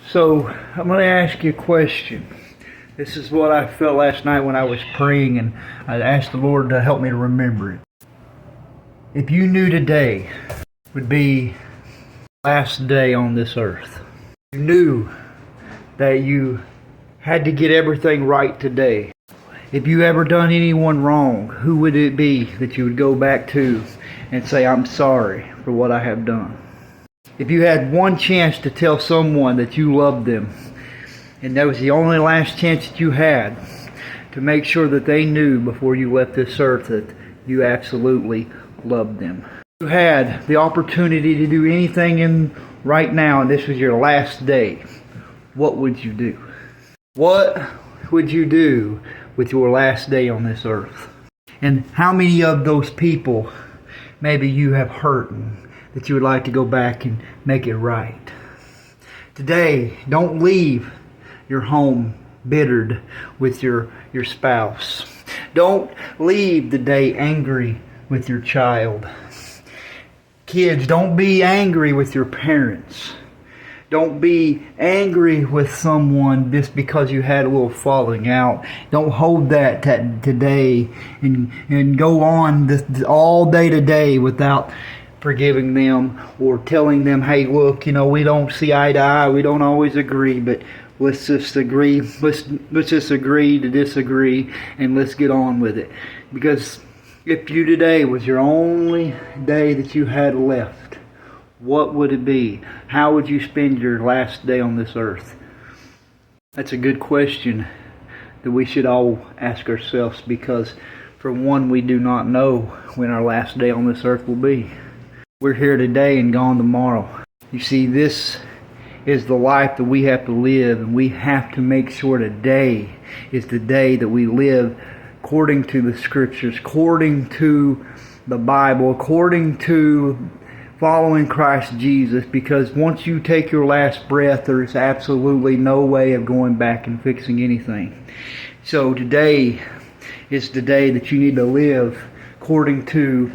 So I'm going to ask you a question. This is what I felt last night when I was praying, and I asked the Lord to help me to remember it. If you knew today would be the last day on this earth, you knew that you had to get everything right today. If you ever done anyone wrong, who would it be that you would go back to and say, I'm sorry for what I have done? If you had one chance to tell someone that you loved them, and that was the only last chance that you had to make sure that they knew before you left this earth that you absolutely loved them. If you had the opportunity to do anything in right now, and this was your last day, what would you do? What would you do with your last day on this earth? And how many of those people maybe you have hurt and that you would like to go back and make it right? Today, don't leave your home bittered with your spouse. Don't leave the day angry with your child. Kids, don't be angry with your parents. Don't be angry with someone just because you had a little falling out. Don't hold that today and go on this all day today without forgiving them or telling them, hey, look, we don't see eye to eye. We don't always agree, but let's just agree. Let's just agree to disagree, and let's get on with it. Because if you today was your only day that you had left, what would it be? How would you spend your last day on this earth? That's a good question that we should all ask ourselves, because for one, we do not know when our last day on this earth will be. We're here today and gone tomorrow. You see, this is the life that we have to live, and we have to make sure today is the day that we live according to the Scriptures, according to the Bible, according to following Christ Jesus, because once you take your last breath, there is absolutely no way of going back and fixing anything. So today is the day that you need to live according to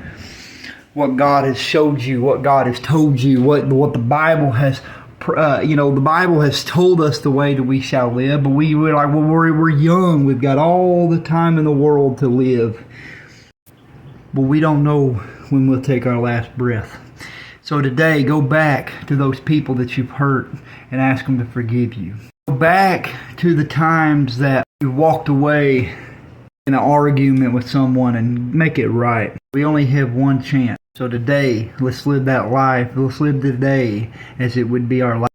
what God has showed you, what God has told you, what the Bible has, the Bible has told us the way that we shall live. But we're like, well, we're young, we've got all the time in the world to live, but we don't know when we'll take our last breath. So today, go back to those people that you've hurt and ask them to forgive you. Go back to the times that you walked away in an argument with someone and make it right. We only have one chance. So today, let's live that life. Let's live today as it would be our life.